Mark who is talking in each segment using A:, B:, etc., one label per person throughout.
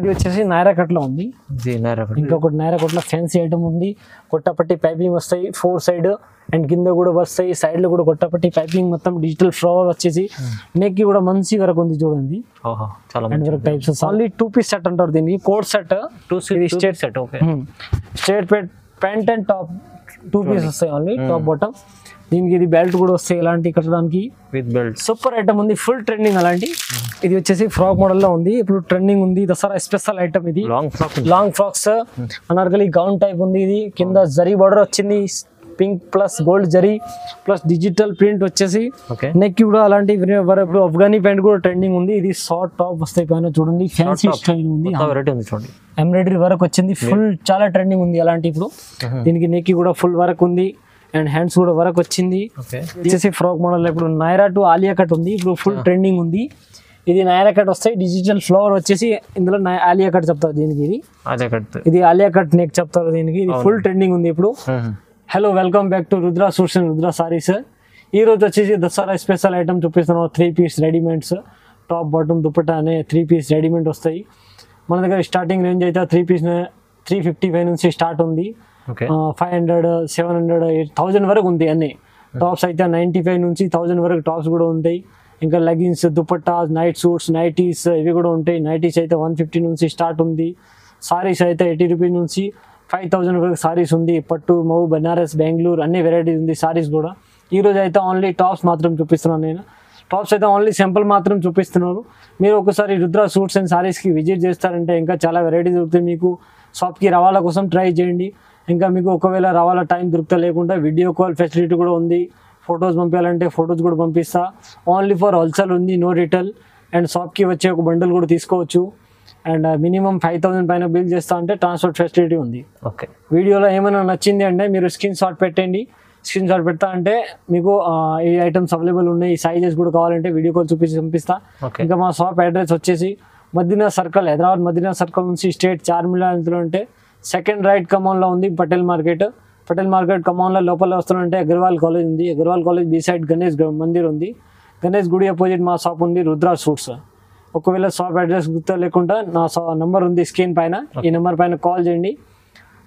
A: ఇది వచ్చేసి నైరా కట్ లో ఉంది. ఇంకొకటి నైరా కట్ లో ఫ్యాన్సీ ఐటమ్ ఉంది. కొట్టపట్టి పైపింగ్ వస్తాయి 4 సైడ్ అండ్ కింద కూడా వస్తాయి. సైడ్ లో కూడా కొట్టపట్టి పైపింగ్ మొత్తం డిజిటల్ ఫ్లవర్ వచ్చేసి నెక్ కి కూడా మంచి వరకు ఉంది చూడండి. టైప్స్ ఓన్లీ 2 పీస్ సెట్ అంటారు దీనికి. Coat set straight set straight pant and top 2 piece వస్తాయి ఓన్లీ టాప్ బాటమ్. దీనికి ఇది బెల్ట్ కూడా వస్తాయి ఇలాంటి కట్టడానికి విత్ బెల్ట్. సూపర్ ఐటమ్ ఉంది, ఫుల్ ట్రెండింగ్ అలాంటి. ఇది వచ్చేసి ఫ్రాక్ మోడల్ లో ఉంది, ఇప్పుడు ట్రెండింగ్ ఉంది. దసరా స్పెషల్ ఐటమ్ ఇది. Long frocks Anarkali gown type ఉంది. ఇది కింద జరీ బార్డర్ వచ్చింది, pink plus gold zari plus digital print వచ్చేసి నెక్ కూడా అలాంటి. ఇప్పుడు అఫ్ఘానీ ప్యాంట్ కూడా ట్రెండింగ్ ఉంది. ఇది షార్ట్ టాప్ వస్తాయి పైన చూడండి, ఫ్యాన్సీ స్టైల్ ఉంది, ఎంబ్రాయిడరీ వర్క్ వచ్చింది, ఫుల్ చాలా ట్రెండింగ్ ఉంది అలాంటి. ఇప్పుడు దీనికి నెక్ కూడా ఫుల్ వర్క్ ఉంది అండ్ హ్యాండ్స్ కూడా వర్క్ వచ్చింది. వచ్చేసి ఫ్రాక్ మోడల్ ఇప్పుడు నైరా టు ఆలియా కట్ ఉంది, ఇప్పుడు ఫుల్ ట్రెండింగ్ ఉంది. ఇది నైరా కట్ వస్తాయి, డిజిటల్ ఫ్లవర్ వచ్చేసి ఇందులో ఆలియా కట్ చెప్తారు దీనికి. ఇది ఆలియా కట్ నెక్ చెప్తారు దీనికి. ఇది ఫుల్ ట్రెండింగ్ ఉంది ఇప్పుడు. Hello, welcome back to Rudra suits and Rudra sarees. ఈ రోజు వచ్చేసి దసరా స్పెషల్ ఐటమ్ చూపిస్తున్నాం. 3 piece readymades, top bottom dupatta అనే 3 పీస్ రెడీమేడ్ వస్తాయి మన దగ్గర. స్టార్టింగ్ రేంజ్ అయితే 3 పీస్ 355 నుంచి స్టార్ట్ ఉంది. 500, 700, 1000 వరకు ఉంది అన్ని. టాప్స్ అయితే 95 నుంచి 1000 వరకు టాప్స్ కూడా ఉంటాయి. ఇంకా leggings, dupatta, night suits, nighties ఇవి కూడా ఉంటాయి. నైటీస్ అయితే 150 నుంచి స్టార్ట్ ఉంది. సారీస్ అయితే 80 రూపీస్ నుంచి 5000 వరకు సారీస్ ఉంది. పట్టు, మౌ, బనారస్, బెంగళూరు అన్ని వెరైటీస్ ఉంది సారీస్ కూడా. ఈరోజు అయితే ఓన్లీ టాప్స్ మాత్రం చూపిస్తున్నాను నేను. టాప్స్ అయితే ఓన్లీ సింపుల్ మాత్రం చూపిస్తున్నారు. మీరు ఒకసారి రుద్ర సూట్స్ అండ్ సారీస్కి విజిట్ చేస్తారంటే ఇంకా చాలా వెరైటీస్ దొరుకుతాయి మీకు. షాప్కి రావాల కోసం ట్రై చేయండి. ఇంకా మీకు ఒకవేళ రావాల టైం దొరుకుతా లేకుండా వీడియో కాల్ ఫెసిలిటీ కూడా ఉంది. ఫొటోస్ పంపించాలంటే ఫొటోస్ కూడా పంపిస్తా. ఓన్లీ ఫర్ హోల్సేల్ ఉంది, నో రిటైల్. అండ్ షాప్కి వచ్చే ఒక బండల్ కూడా తీసుకోవచ్చు. అండ్ మినిమం 5000 పైన బిల్ చేస్తా అంటే ట్రాన్స్పోర్ట్ ఫెసిలిటీ ఉంది. ఓకే, వీడియోలో ఏమైనా నచ్చింది అంటే మీరు స్క్రీన్ షాట్ పెట్టండి. స్క్రీన్ షాట్ పెడతా అంటే మీకు ఈ ఐటమ్స్ అవైలబుల్ ఉన్నాయి. ఈ సైజెస్ కూడా కావాలంటే వీడియో కాల్ చూపించి పంపిస్తా. ఇంకా మా షాప్ అడ్రస్ వచ్చేసి మదీనా సర్కిల్, హైదరాబాద్ మదీనా సర్కిల్ నుంచి స్ట్రేట్ చార్మినార్ అంటే సెకండ్ రైట్ ఖమ్మంలో ఉంది. పటేల్ మార్కెట్ ఖమ్మంలో లోపల వస్తానంటే అగర్వాల్ కాలేజ్ ఉంది. Agarwal college beside Ganesh Mandir ఉంది. గణేష్ గుడి అపోజిట్ మా షాప్ ఉంది, రుద్ర సూట్స్. ఒకవేళ షాప్ అడ్రస్ గుర్తు లేకుండా నా నంబర్ ఉంది స్క్రీన్ పైన, ఈ నెంబర్ పైన కాల్ చేయండి,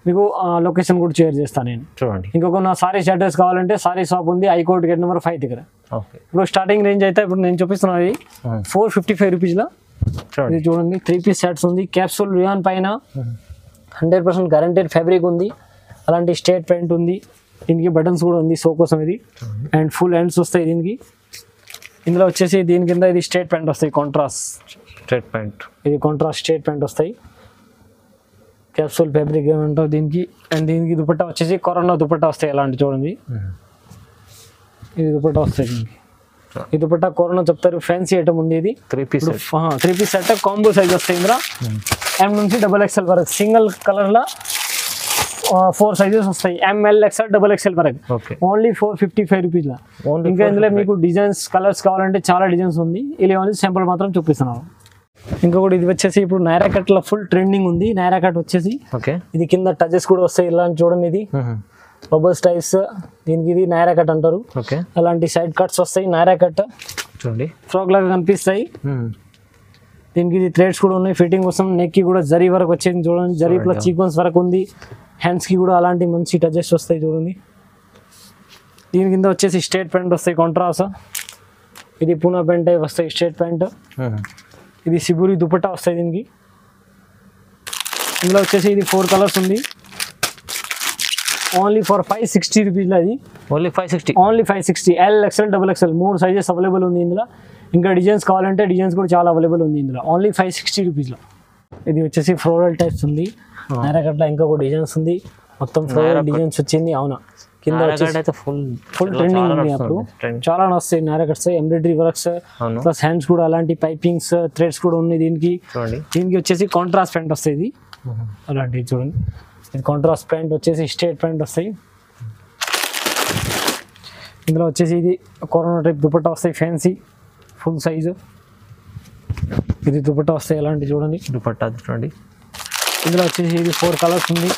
A: మీకు లొకేషన్ కూడా షేర్ చేస్తాను నేను. చూడండి, ఇంకొక నా సారీస్ అడ్రస్ కావాలంటే సారీ షాప్ ఉంది, హైకోర్ట్ గేట్ నెంబర్ 5 దగ్గర. ఇప్పుడు స్టార్టింగ్ రేంజ్ అయితే ఇప్పుడు నేను చూపిస్తున్నాను 455 రూపీస్లో. ఇది చూడండి, 3 పీస్ సెట్స్ ఉంది. క్యాప్సూల్ రియాన్ పైన 100% గ్యారంటెడ్ ఫ్యాబ్రిక్ ఉంది. అలాంటి స్ట్రేట్ ప్యాంట్ ఉంది, దీనికి బటన్స్ కూడా ఉంది సో కోసం ఇది. అండ్ ఫుల్ హ్యాండ్స్ వస్తాయి దీనికి. ఇందులో వచ్చేసి దీని కింద ఇది స్ట్రేట్ ప్యాంట్ వస్తాయి, కాంట్రాస్ట్ స్ట్రేట్ ప్యాంట్. ఇది కాంట్రాస్ట్ స్ట్రేట్ ప్యాంట్ వస్తాయి, క్యాప్సూల్ ఫ్యాబ్రిక్ ఏమంటారు దీనికి. అండ్ దీనికి దుపట్టా వచ్చేసి కరోనా దుపట్టా వస్తాయి అలాంటి చూడండి. ఇది దుపట్టా వస్తాయి దీనికి. ఈ దుపట్టా కరోనా చెప్తారు, ఫ్యాన్సీ ఐటమ్ ఉంది. ఇది 3 పీస్ సెట్ కాంబో సైజ్ వస్తాయి. ఇందులో M నుంచి XXL వరకు సింగిల్ కలర్లో 4 సైజెస్ వస్తాయి. ML, XL, XXL వరకు. ఓన్లీ 455 రూపీస్లో. ఇంకా ఇందులో మీకు డిజైన్స్, కలర్స్ కావాలంటే చాలా డిజైన్స్ ఉంది. ఇలా సింపుల్ మాత్రం చూపిస్తున్నాను. ఇంకొకటి ఇది వచ్చేసి ఇప్పుడు నైరా కట్లో ఫుల్ ట్రెండింగ్ ఉంది. నైరా కట్ వచ్చేసి ఇది కింద టచెస్ కూడా వస్తాయి ఇలాంటి చూడండి. ఇది బబుల్స్ టైప్స్, దీనికి ఇది నైరా కట్ అంటారు. అలాంటి సైడ్ కట్స్ వస్తాయి నైరా కట్ చూడండి, ఫ్రాక్ లాగా కనిపిస్తాయి. దీనికి ఇది థ్రెడ్స్ కూడా ఉన్నాయి ఫిట్టింగ్ కోసం. నెక్ కి కూడా జరీ వరకు వచ్చేది చూడండి, జరీ ప్లస్ సీక్వెన్స్ వరకు ఉంది. హ్యాండ్స్ కి కూడా అలాంటి మంచి టచెస్ వస్తాయి చూడండి. దీని కింద వచ్చేసి స్ట్రేట్ ప్యాంట్ వస్తాయి కాంట్రాస్ట్. ఇది పూనా ప్యాంట్ వస్తాయి స్ట్రేట్ ప్యాంట్. ఇది సిబురి దుపట్టా వస్తాయి దీనికి. ఇందులో వచ్చేసి ఇది 4 కలర్స్ ఉంది. ఓన్లీ ఫర్ 560 రూపీస్లో. అది only 560 L, XL, XXL 3 sizes available ఉంది ఇందులో. ఇంకా డిజైన్స్ కావాలంటే డిజైన్స్ కూడా చాలా అవైలబుల్ ఉంది ఇందులో. ఓన్లీ 560 రూపీస్లో. ఇది వచ్చేసి ఫ్లోరల్ టైప్స్ ఉంది నైరా కట్లో. ఇంకా ఒక డిజైన్స్ ఉంది, మొత్తం ఫ్లోరల్ డిజైన్స్ వచ్చింది. అవునా, కింద ఫుల్ ట్రెండింగ్ ఉంది. అప్పుడు చాలా వస్తాయి Naira cuts, embroidery works plus hands కూడా అలాంటి పైపింగ్స్, థ్రెడ్స్ కూడా ఉన్నాయి దీనికి. దీనికి వచ్చేసి కాంట్రాస్ట్ ప్యాంట్ వస్తాయి. ఇది అలాంటివి చూడండి, ఇది కాంట్రాస్ట్ ప్యాంట్ వచ్చేసి స్ట్రేట్ ప్యాంట్ వస్తాయి. ఇందులో వచ్చేసి ఇది కరోనా టైప్ దుపట్టా వస్తాయి, ఫ్యాన్సీ ఫుల్ సైజు. ఇది దుపట్టా వస్తాయి ఎలాంటి చూడండి, దుపట్టా చూడండి. ఇందులో వచ్చేసి ఇది 4 కలర్స్ ఉంది.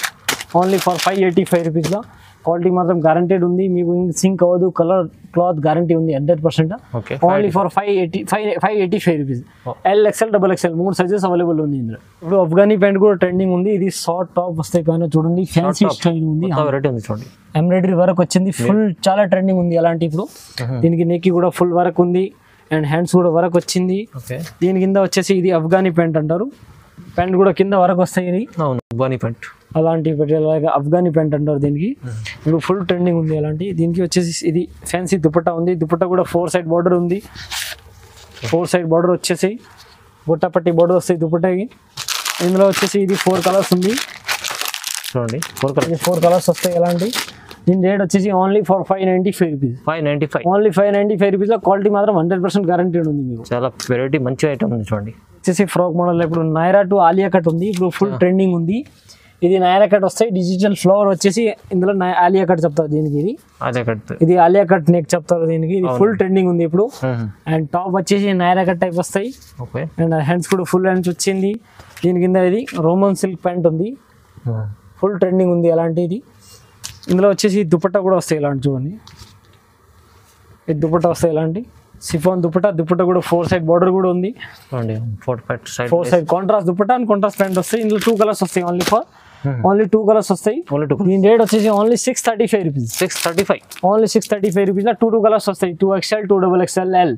A: ఓన్లీ ఫర్ 585 రూపీస్లో. క్వాలిటీ మాత్రం గ్యారంటీడ్ ఉంది, మీకు సింక్ అవ్వదు, కలర్ క్లాత్ గ్యారంటీ ఉంది 100%. Only for 585 rupees. XL, XXL 3 sizes available ఉంది ఇందులో. ఇప్పుడు అఫ్ఘానీ ప్యాంట్ కూడా ట్రెండింగ్ ఉంది, ఇది షార్ట్ టాప్ వస్తాయి పైన చూడండి, ఫ్యాన్సీ స్టైల్ ఉంది,
B: చూడండి
A: ఎంబ్రాయిడరీ వర్క్ వచ్చింది, ఫుల్ చాలా ట్రెండింగ్ ఉంది అలాంటి. ఇప్పుడు దీనికి నెక్ కూడా ఫుల్ వర్క్ ఉంది అండ్ హ్యాండ్స్ కూడా వర్క్ వచ్చింది. దీని కింద వచ్చేసి ఇది అఫ్ఘానీ ప్యాంట్ అంటారు, ప్యాంట్ కూడా కింద వర్క్ వస్తాయి, ఇది
B: అఫ్ఘానీ ప్యాంట్
A: అలాంటి అఫ్ఘానీ ప్యాంట్ అంటారు దీనికి. ఇప్పుడు ఫుల్ ట్రెండింగ్ ఉంది అలాంటి. దీనికి వచ్చేసి ఇది ఫ్యాన్సీ దుపట్టా ఉంది, దుపట్టా కూడా 4 సైడ్ బార్డర్ ఉంది, 4 సైడ్ బార్డర్ వచ్చేసి గొట్టపట్టి బార్డర్ వస్తాయి దుపట్టాకి. ఇందులో వచ్చేసి ఇది 4 కలర్స్ ఉంది
B: చూడండి,
A: 4 కలర్స్ వస్తాయి ఎలాంటి. దీని రేట్ వచ్చేసి ఓన్లీ ఫర్ 595 రూపీస్.
B: 595
A: ఓన్లీ 595 రూపీస్లో క్వాలిటీ మాత్రం 100% గ్యారంటీడ్ ఉంది మీకు.
B: చాలా వెరైటీ మంచి ఐటమ్ ఉంది చూడండి.
A: వచ్చేసి ఫ్రాక్ మోడల్ ఇప్పుడు నైరా టు ఆలియా కట్ ఉంది, ఇప్పుడు ఫుల్ ట్రెండింగ్ ఉంది. ఇది నైరా కట్ వస్తాయి, డిజిటల్ ఫ్లవర్ వచ్చేసి ఇందులో ఆలియా కట్ చెప్తారు దీనికి, ఇది ఆలియా కట్ నెక్ చెప్తారు దీనికి. ఇది ఫుల్ ట్రెండింగ్ ఉంది ఇప్పుడు. అండ్ టాప్ వచ్చేసి నైరా కట్ టైప్ వస్తాయి అండ్ హ్యాండ్స్ కూడా ఫుల్ హ్యాండ్స్ వచ్చింది. దీని కింద ఇది రోమన్ సిల్క్ ప్యాంట్ ఉంది, ఫుల్ ట్రెండింగ్ ఉంది అలాంటిది. ఇందులో వచ్చేసి దుపట్టా కూడా వస్తాయి ఇలాంటి చూడండి, ఇది దుపట్టా వస్తాయి ఇలాంటి సిఫాన్ దుపట్టా. దుపట్టా కూడా 4 సైడ్ బార్డర్ కూడా ఉంది, 4 side contrast dupatta and contrast pant వస్తాయి. ఇందులో 2 కలర్స్ వస్తాయి, ఓన్లీ 2 కలర్స్ వస్తాయి. దీని రేట్ వచ్చేసి only 635 rupees.
B: 635
A: only 635 rupees. 2 colours వస్తాయి, 2XL, 2XXL,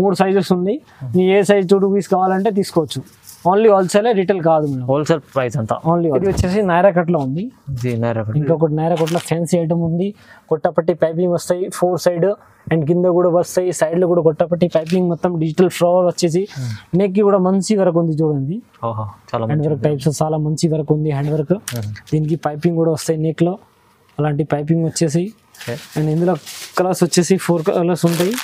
A: 3 సైజెస్ ఉంది. మీ ఏ సైజ్ 2 రూపీస్ కావాలంటే తీసుకోవచ్చు. ఓన్లీ హోల్సేల్, రిటైల్ కాదు,
B: హోల్సేల్ ప్రైస్ అంతా
A: ఓన్లీ. ఇది వచ్చేసి నైరా కట్ లో ఉంది, ఇంకొకటి నైరా కట్ లో ఫ్యాన్సీ ఐటమ్ ఉంది. కొట్టపట్టి పైపింగ్ వస్తాయి 4 సైడ్ అండ్ కింద కూడా వస్తాయి, సైడ్ లో కూడా కొట్టపట్టి పైపింగ్ మొత్తం డిజిటల్ ఫ్లవర్ వచ్చేసి. నెక్ కి కూడా మంచి వర్క్ ఉంది చూడండి, హ్యాండ్ వర్క్ టైప్స్ చాలా మంచి వర్క్ ఉంది, హ్యాండ్ వర్క్. దీనికి పైపింగ్ కూడా వస్తాయి నెక్ లో, అలాంటి పైపింగ్ వచ్చేసి. అండ్ ఇందులో కలర్స్ వచ్చేసి 4 కలర్స్ ఉంటాయి,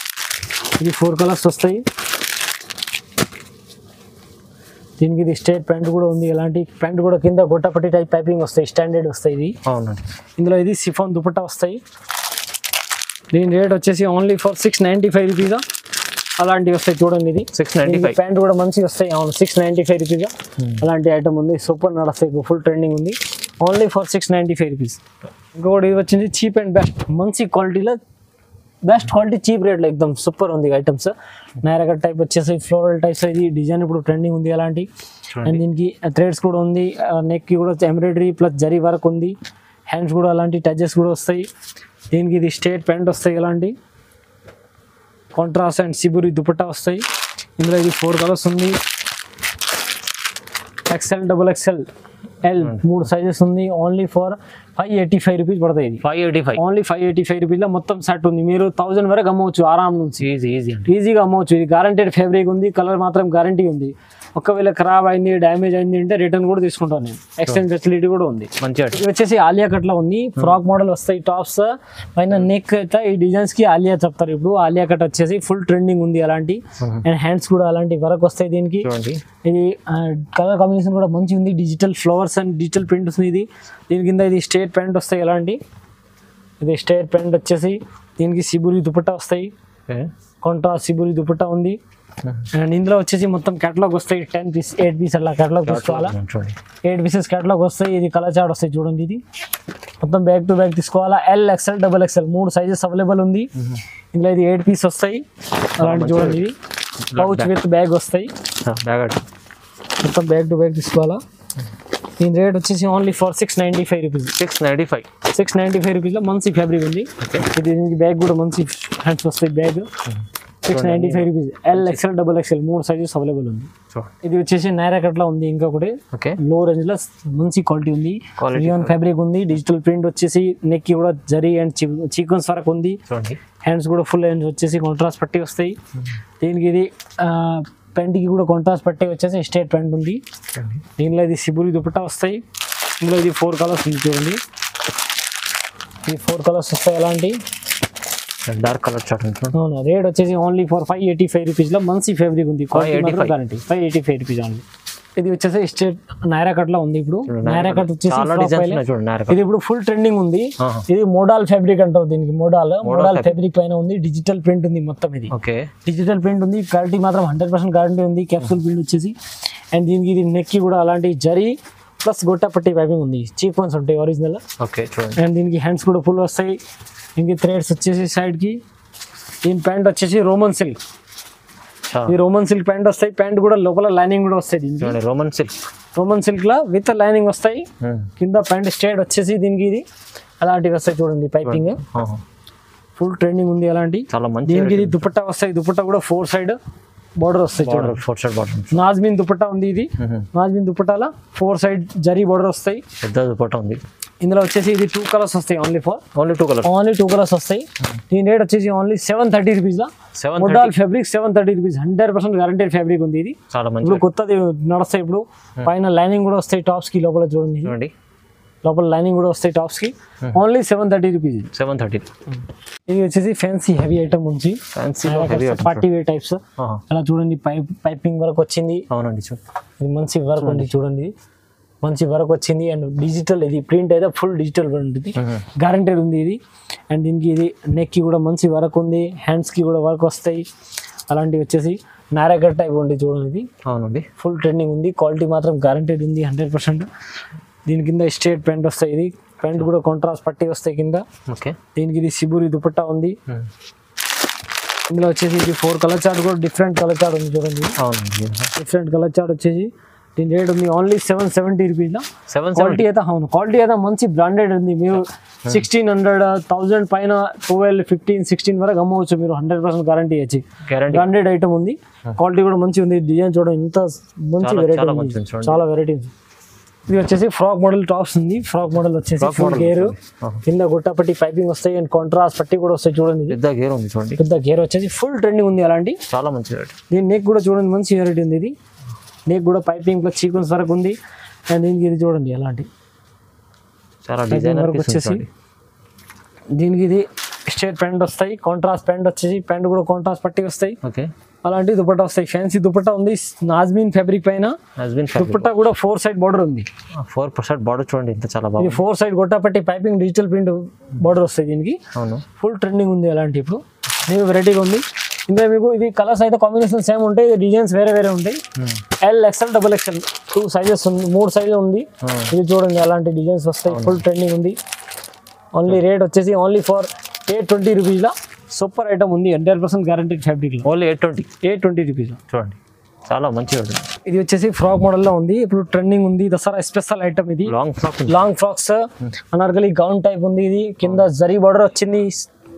A: ఇది 4 కలర్స్ వస్తాయి. దీనికి ఇది స్ట్రేట్ ప్యాంట్ కూడా ఉంది, ఎలాంటి ప్యాంట్ కూడా కింద గొట్టపట్టి టైప్ పైపింగ్ వస్తాయి, స్టాండర్డ్ వస్తాయి ఇది. ఇందులో ఇది సిఫాన్ దుపట్టా వస్తాయి. దీని రేట్ వచ్చేసి ఓన్లీ ఫర్ 695 రూపీస్. అలాంటివి వస్తాయి చూడండి, ఇది 695. ప్యాంట్ కూడా మంచిగా వస్తాయి, అవును 695 రూపీస్. అలాంటి ఐటమ్ ఉంది, సూపర్ నడుస్తాయి, ఫుల్ ట్రెండింగ్ ఉంది, ఓన్లీ ఫర్ 695 రూపీస్. ఇంకొకటి ఇది వచ్చింది చీప్ అండ్ బెస్ట్, మంచి క్వాలిటీలో బెస్ట్ క్వాలిటీ చీప్ రేట్లో ఎక్దమ్ సూపర్ ఉంది ఐటమ్స్. నైరా కట్ టైప్ వచ్చేసి ఫ్లోరల్ టైప్స్, ఇది డిజైన్ ఇప్పుడు ట్రెండింగ్ ఉంది అలాంటి. అండ్ దీనికి థ్రెడ్స్ కూడా ఉంది, నెక్ కి కూడా ఎంబ్రాయిడరీ ప్లస్ జరీ వర్క్ ఉంది, హ్యాండ్స్ కూడా అలాంటి టచెస్ కూడా వస్తాయి. దీనికి ఇది స్ట్రేట్ ప్యాంట్ వస్తాయి, ఎలాంటి కాంట్రాస్ట్ అండ్ సిబురి దుపట్టా వస్తాయి. ఇందులో ఇది 4 కలర్స్ ఉంది, XL, XXL, L 3 సైజెస్ ఉంది. ఓన్లీ ఫర్ 585 రూపీస్ పడతాయి. ఇది
B: 585
A: ఓన్లీ 585 రూపీస్లో మొత్తం సెట్ ఉంది. మీరు 1000 వరకు అమ్మవచ్చు ఆరామ్ నుంచి, ఈజీగా అమ్మవచ్చు. ఇది గ్యారంటెడ్ ఫ్యాబ్రిక్ ఉంది, కలర్ మాత్రం గ్యారంటీ ఉంది. ఒకవేళ ఖరాబ్ అయింది, డ్యామేజ్ అయింది అంటే రిటర్న్ కూడా తీసుకుంటాను నేను, ఎక్స్చేంజ్ ఫెసిలిటీ కూడా ఉంది.
B: ఇది
A: వచ్చేసి ఆలియా కట్ లో ఉంది, ఫ్రాక్ మోడల్ వస్తాయి టాప్స్ పైన. నెక్ అయితే ఈ డిజైన్స్ కి ఆలియా చెప్తారు. ఇప్పుడు ఆలియా కట్ వచ్చేసి ఫుల్ ట్రెండింగ్ ఉంది అలాంటి. అండ్ హ్యాండ్స్ కూడా అలాంటి వర్క్ వస్తాయి దీనికి. ఇది కలర్ కాంబినేషన్ కూడా మంచి ఉంది, digital flowers and digital print వస్తుంది. ఇది దీని కింద ఇది స్ట్రేట్ ప్యాంట్ వస్తాయి ఎలాంటి, ఇది స్ట్రేట్ ప్యాంట్ వచ్చేసి. దీనికి సిబురి దుపట్టా వస్తాయి, కాంట్రాస్ట్ సిబురి దుపట్టా ఉంది. అండ్ ఇందులో వచ్చేసి మొత్తం కేటలాగ్ వస్తాయి, 8 పీస్ అలా కేటలాగ్ తీసుకోవాలా, 8 పీసెస్ కేటలాగ్ వస్తాయి. ఇది కలర్ చార్ట్ వస్తాయి చూడండి, ఇది మొత్తం బ్యాక్ టు బ్యాక్ తీసుకోవాలా. L, XL, XXL 3 sizes available ఉంది. ఇందులో ఇది 8 పీస్ వస్తాయి అలాంటి చూడండి. ఇది పౌచ్ విత్ బ్యాగ్ వస్తాయి, మొత్తం బ్యాక్ టు బ్యాక్ తీసుకోవాలా. దీని రేట్ వచ్చేసి ఓన్లీ ఫర్ 695 రూపీస్. 695 రూపీస్లో మంచి ఫ్యాబ్రిక్ ఉంది. ఇది దీనికి బ్యాగ్ కూడా మంచి హ్యాండ్స్ వస్తాయి, bag 695 rupees. L, XL, XXL 3 sizes available ఉంది. ఇది వచ్చేసి నైరా కట్ లో ఉంది, ఇంకొకటి లో రేంజ్ లో మంచి క్వాలిటీ ఉంది, రియాన్ ఫ్యాబ్రిక్ ఉంది, డిజిటల్ ప్రింట్ వచ్చేసి. నెక్ కి కూడా జరీ అండ్ సీక్వెన్స్ వరకు ఉంది. హ్యాండ్స్ కూడా ఫుల్ హ్యాండ్స్ వచ్చేసి కాంట్రాస్ట్ పట్టి వస్తాయి. దీనికి ఇది ప్యాంట్ కి కూడా కాంట్రాస్ట్ పట్టి వచ్చేసి స్ట్రేట్ ప్యాంట్ ఉంది. దీనిలో ఇది సిబురి దుపట్టా వస్తాయి. ఇందులో ఇది 4 కలర్స్ ఉంది చూడండి, ఈ 4 కలర్స్ వస్తాయి అలాంటి
B: డార్క్ కలర్ చార్ట్.
A: అవును, రేట్ వచ్చేసి ఓన్లీ ఫర్ 585 రూపీస్లో మంచి ఫ్యాబ్రిక్ ఉంది, 585 రూపీస్ ఓన్లీ. ఇది వచ్చేసి స్ట్రేట్ నైరా కట్ లో ఉంది. ఇప్పుడు నైరా కట్ వచ్చేసి ఇది ఇప్పుడు ఫుల్ ట్రెండింగ్ ఉంది. ఇది మోడల్ ఫ్యాబ్రిక్ అంటారు దీనికి, మోడల్ ఫ్యాబ్రిక్ పైన ఉంది, డిజిటల్ ప్రింట్ ఉంది మొత్తం. ఇది డిజిటల్ ప్రింట్ ఉంది, క్వాలిటీ మాత్రం 100% గ్యారంటీ ఉంది, క్యాప్సూల్ ప్రింట్ వచ్చేసి. అండ్ దీనికి ఇది నెక్ కి కూడా అలాంటి జరీ ప్లస్ గొట్టపట్టి పైపింగ్ ఉంది, చీక్ వన్స్ ఉంటాయి ఒరిజినల్.
B: ఓకే చూడండి.
A: అండ్ దీనికి హ్యాండ్స్ కూడా ఫుల్ వస్తాయి. దీనికి థ్రెడ్స్ వచ్చేసి సైడ్కి. దీని ప్యాంట్ వచ్చేసి రోమన్ సిల్క్. ఈ రోమన్ సిల్క్ ప్యాంట్ వస్తాయి. ప్యాంట్ కూడా లోపల లైనింగ్ కూడా వస్తాయి దీనికి. Roman silk law with lining వస్తాయి. కింద ప్యాంట్ స్ట్రేట్ వచ్చేసి దీనికి ఇది అలాంటివి వస్తాయి చూడండి పైపింగ్. ఫుల్ ట్రెండింగ్ ఉంది అలాంటి. దీనికి ఇది దుపట్టా వస్తాయి. దుపట్టా కూడా 4 సైడ్ బార్డర్ వస్తాయి చూడండి.
B: 4 సైడ్ బార్డర్.
A: నాజ్మిన్ దుపట్టా ఉంది ఇది. నాజ్మిన్ దుపట్టాల 4 సైడ్ జరీ బార్డర్ వస్తాయి.
B: పెద్ద దుపట్టా ఉంది.
A: ఇందులో వచ్చేసి ఇది 2 కలర్స్ వస్తాయి. ఓన్లీ 2 కలర్స్ వస్తాయి. దీని రేట్ వచ్చేసి ఓన్లీ 730 రూపీస్ లా. Model fabric 730 rupees. 100% guaranteed fabric ఉంది ఇది. ఇప్పుడు కొత్తది నడుస్తాయి. ఇప్పుడు పైన లైనింగ్ కూడా వస్తాయి టాప్స్ కి. లోపల చూడండి లోపల లైనింగ్ కూడా వస్తాయి టాప్స్ కి. Only 730 rupees.
B: 730.
A: ఇది వచ్చేసి ఫ్యాన్సీ హెవీ ఐటమ్ ఉంది. పార్టీ వేర్ టైప్స్ అలా చూడండి. పైపింగ్ వర్క్ వచ్చింది.
B: అవునండి.
A: ఇది మంచి వర్క్ ఉంది చూడండి. మంచి వర్క్ వచ్చింది. అండ్ డిజిటల్ ఇది ప్రింట్ అయితే ఫుల్ డిజిటల్ ఉంటుంది. గ్యారంటెడ్ ఉంది ఇది. అండ్ దీనికి ఇది నెక్ కి కూడా మంచి వర్క్ ఉంది. హ్యాండ్స్ కి కూడా వర్క్ వస్తాయి. అలాంటివి వచ్చేసి నారాకట్ టైప్ ఉంది చూడండి. ఇది
B: అవునండి.
A: ఫుల్ ట్రెండింగ్ ఉంది. క్వాలిటీ మాత్రం గ్యారంటెడ్ ఉంది 100%. దీని కింద స్ట్రేట్ ప్యాంట్ వస్తాయి. ఇది ప్యాంట్ కూడా కాంట్రాస్ట్ పట్టి వస్తాయి కింద. దీనికి ఇది సిబూరి దుపట్టా ఉంది. ఇందులో వచ్చేసి ఇది 4 కలర్ చార్ట్ కూడా డిఫరెంట్ కలర్ చార్ట్ ఉంది చూడండి. డిఫరెంట్ కలర్ చార్ట్ వచ్చేసి దీని రేట్ ఉంది ఓన్లీ 770 రూపీస్. క్వాలిటీ అయితే అవును క్వాలిటీ అయితే మంచి బ్రాండెడ్ ఉంది. మీరు 1600 1000 పైన 12 15 16 వరకు అమ్మవచ్చు మీరు. 100% గ్యారంటీ ఇచ్చి బ్రాండెడ్ ఐటమ్ ఉంది. క్వాలిటీ కూడా మంచి ఉంది. డిజైన్ చూడండి ఇంత మంచి వెరైటీ ఉంది. చాలా వెరైటీ ఉంది. ఇది వచ్చేసి ఫ్రాక్ మోడల్ టాప్స్ ఉంది. ఫ్రాక్ మోడల్ వచ్చేసి ఫుల్ గేర్ కింద గుట్టపట్టి పైపింగ్ వస్తాయి. అండ్ కాంట్రాస్ట్ పట్టి కూడా వస్తాయి చూడండి.
B: పెద్ద గేర్ ఉంది చూడండి.
A: పెద్ద గేర్ వచ్చేసి ఫుల్ ట్రెండింగ్ ఉంది. అలాంటి
B: చాలా మంచి వెరైటీ.
A: దీని నెక్ కూడా చూడండి మంచి వెరైటీ ఉంది. ఇది నెక్ కూడా పైపింగ్ ప్లస్ సీక్వెన్స్ వరకు ఉంది. అండ్ దీనికి ఇది చూడండి అలాంటి
B: చాలా డిజైన్
A: వరకు వచ్చేసి. దీనికి ఇది స్ట్రేట్ ప్యాంట్ వస్తాయి. కాంట్రాస్ట్ ప్యాంట్ వచ్చేసి ప్యాంట్ కూడా కాంట్రాస్ట్ పట్టి వస్తాయి. అలాంటి దుపట్టా వస్తాయి. ఫ్యాన్సీ దుపట్టా ఉంది. నాజ్మిన్ ఫ్యాబ్రిక్ పైన దుపట్టా కూడా 4 సైడ్ బార్డర్ ఉంది.
B: 4 సైడ్ బార్డర్ చూడండి ఎంత చాలా బాగుంది.
A: 4 సైడ్ గొట్టపట్టి పైపింగ్ డిజిటల్ ప్రింట్ బార్డర్ వస్తాయి దీనికి. ఫుల్ ట్రెండింగ్ ఉంది అలాంటి. ఇప్పుడు మీకు వెరైటీగా ఉంది. ఇందులో మీకు ఇది కలర్స్ అయితే కాంబినేషన్ సేమ్ ఉంటాయి. డిజైన్స్ వేరే వేరే ఉంటాయి. L XL XXL 2 సైజెస్ ఉంది. 3 సైజులు ఉంది. ఇది చూడండి అలాంటి డిజైన్స్ వస్తాయి. ఫుల్ ట్రెండింగ్ ఉంది. ఓన్లీ రేట్ వచ్చేసి only for 820 rupees. Super item ఉంది. 100% గ్యారంటీడ్ ఫ్యాబ్రిక్.
B: ఓన్లీ 820
A: రూపీస్
B: చూడండి. చాలా మంచిగా ఉంటుంది.
A: ఇది వచ్చేసి ఫ్రాక్ మోడల్ లో ఉంది. ఇప్పుడు ట్రెండింగ్ ఉంది. దసరా స్పెషల్ ఐటమ్ ఇది. Long frocks Anarkali gown type ఉంది. ఇది కింద జరీ బార్డర్ వచ్చింది.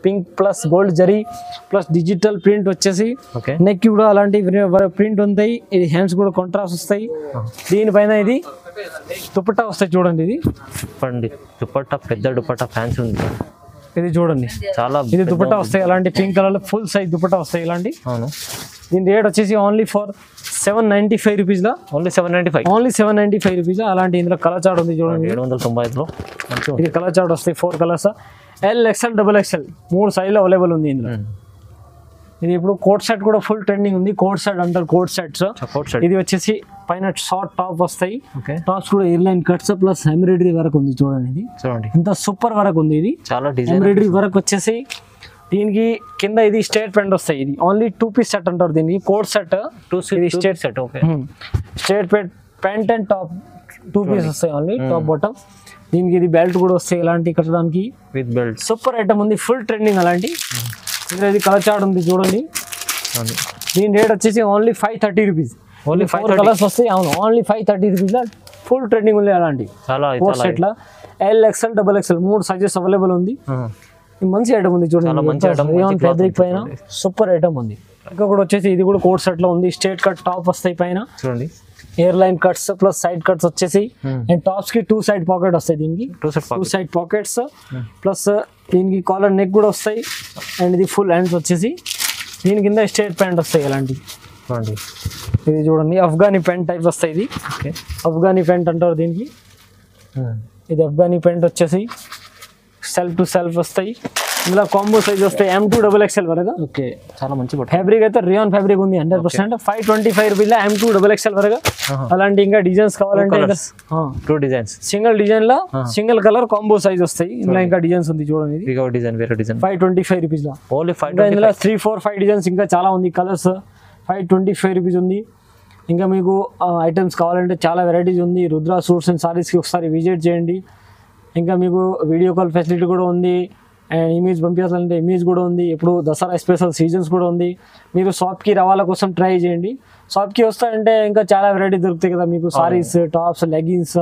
A: Pink plus gold zari plus digital print వచ్చేసి నెక్ కూడా అలాంటి ప్రింట్ ఉంటాయి. ఇది హ్యాండ్స్ కూడా కాంట్రాస్ట్ వస్తాయి. దీనిపైన ఇది దుపట్టా వస్తాయి చూడండి. ఇది
B: దుపట్టా పెద్ద దుపట్టా ఫ్యాన్సీ ఉంది.
A: ఇది చూడండి
B: చాలా.
A: ఇది దుపట్టా వస్తాయి అలాంటి pink colour full size dupatta వస్తాయి ఇలాంటి. దీని రేట్ వచ్చేసి only for 795 rupees law.
B: Only
A: 795 rupees. అలాంటి ఇందులో కలర్ చార్ట్ ఉంది చూడండి.
B: 795లో
A: ఇది కలర్ చార్ట్ వస్తాయి. 4 కలర్స్ L XL XXL 3 సైజ్లో అవైలబుల్ ఉంది ఇందులో. ఇది ఇప్పుడు కోట్ సెట్ కూడా ఫుల్ ట్రెండింగ్ ఉంది. కోట్ సెట్ అంటారు. కోట్ సెట్స్ ఇది వచ్చేసి పైన షార్ట్ టాప్ వస్తాయి. టాప్స్ కూడా airline cuts plus embroidery work ఉంది చూడండి. ఇది చూడండి ఇంత సూపర్ వర్క్ ఉంది. ఇది చాలా ఎంబ్రాయిడరీ వర్క్ వచ్చేసి దీనికి కింద ఇది స్ట్రేట్ ప్యాంట్ వస్తాయి. ఇది ఓన్లీ 2 పీస్ సెట్ అంటారు దీనికి. కోట్ సెట్ ఇది straight set. Straight pant and top 2 piece వస్తాయి ఓన్లీ టాప్ బాటమ్. దీనికి ఇది బెల్ట్ కూడా వస్తాయి ఇలాంటి కట్టడానికి
B: విత్ బెల్ట్.
A: సూపర్ ఐటమ్ ఉంది. ఫుల్ ట్రెండింగ్ అలాంటి. ఇందులో ఇది కలర్ చార్ట్ ఉంది చూడండి. దీని రేట్ వచ్చేసి ఓన్లీ 530 రూపీస్. ఓన్లీ 4 కలర్స్ వస్తాయి. అవును ఓన్లీ 530 రూపీస్. ఫుల్ ట్రెండింగ్ ఉంది అలాంటి కోట్ సెట్ లా. L XL XXL 3 sizes available ఉంది. మంచి ఐటమ్ ఉంది చూడండి. ఫ్యాబ్రిక్ పైన సూపర్ ఐటమ్ ఉంది. ఇంకొకటి వచ్చేసి ఇది కూడా కోట్ సెట్ లో ఉంది. స్ట్రేట్ కట్ టాప్ వస్తాయి పైన చూడండి. Air line cuts plus side cuts వచ్చేసి. అండ్ టాప్స్ కి 2 సైడ్ పాకెట్ వస్తాయి దీనికి. 2 సైడ్ పాకెట్స్ ప్లస్ దీనికి కాలర్ నెక్ కూడా వస్తాయి. అండ్ ఇది ఫుల్ హ్యాండ్స్ వచ్చేసి. దీని కింద స్ట్రేట్ ప్యాంట్ వస్తాయి ఇలాంటి. ఇది చూడండి అఫ్ఘానీ ప్యాంట్ టైప్ వస్తాయి. ఇది అఫ్ఘానీ ప్యాంట్ అంటారు దీనికి. ఇది అఫ్ఘానీ ప్యాంట్ వచ్చేసి సెల్ఫ్ టు సెల్ఫ్ వస్తాయి. ఇందులో కాంబో సైజ్ వస్తాయి M2 XXL వరకు.
B: చాలా మంచి
A: ఫ్యాబ్రిక్ అయితే రియాన్ ఫ్యాబ్రిక్ ఉంది 100%. 525 రూపీస్ M2 XXL వరకు. అలాంటి ఇంకా డిజైన్స్ కావాలంటే
B: 2 డిజైన్స్
A: సింగిల్ డిజైన్ లో సింగిల్ కలర్ కాంబో సైజ్ వస్తాయి. ఇందులో ఇంకా డిజైన్స్ ఉంది చూడండి. 525 రూపీస్ లో. ఇందులో 3 4 5 డిజైన్స్ ఇంకా చాలా ఉంది. కలర్స్ 525 రూపీస్ ఉంది. ఇంకా మీకు ఐటమ్స్ కావాలంటే చాలా వెరైటీస్ ఉంది. రుద్ర సూట్స్ అండ్ సారీస్కి ఒకసారి విజిట్ చేయండి. ఇంకా మీకు వీడియో కాల్ ఫెసిలిటీ కూడా ఉంది అండ్ ఇమేజ్ పంపించాలంటే ఇమేజ్ కూడా ఉంది. ఇప్పుడు దసరా స్పెషల్ సీజన్స్ కూడా ఉంది. మీరు షాప్కి రావాల కోసం ట్రై చేయండి. షాప్కి వస్తారంటే ఇంకా చాలా వెరైటీ దొరుకుతాయి కదా మీకు. సారీస్, టాప్స్, లెగిన్స్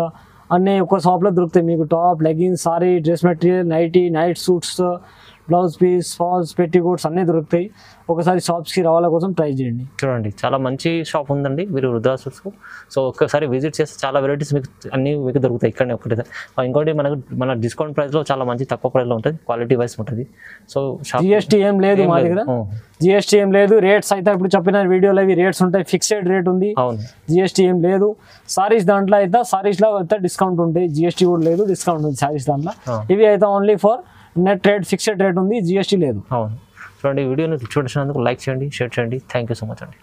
A: అన్నీ ఒక షాప్లో దొరుకుతాయి మీకు. Top, leggings, sari, dress material, night suits, blouse piece, falls, petticoats అన్నీ దొరుకుతాయి. ఒకసారి షాప్స్కి రావాల కోసం ట్రై చేయండి.
B: చూడండి చాలా మంచి షాప్ ఉందండి మీరు రుద్ర సూట్స్. సో ఒక్కసారి విజిట్ చేస్తే చాలా వెరైటీస్ మీకు అన్నీ మీకు దొరుకుతాయి ఇక్కడనే. ఇంకోటి మన డిస్కౌంట్ ప్రైస్లో చాలా మంచి తక్కువ ప్రైస్లో ఉంటుంది, క్వాలిటీ వైస్ ఉంటుంది. సో
A: జిఎస్టీ ఏం లేదు మా దగ్గర, జిఎస్టీ ఏం లేదు. రేట్స్ అయితే ఇప్పుడు చెప్పిన వీడియోలో అవి రేట్స్ ఉంటాయి, ఫిక్స్డ్ రేట్ ఉంది.
B: అవును,
A: జిఎస్టీ ఏం లేదు. సారీస్ దాంట్లో అయితే సారీస్లో అయితే డిస్కౌంట్ ఉంటాయి, జిఎస్టీ కూడా లేదు, డిస్కౌంట్ ఉంది సారీస్ దాంట్లో. ఇవి అయితే only for net rate, fixed rate ఉంది, జిఎస్టీ లేదు.
B: అవును. చూడండి వీడియోని చూసినందుకు లైక్ చేయండి, షేర్ చేయండి. థ్యాంక్ యూ సో మచ్ అండి.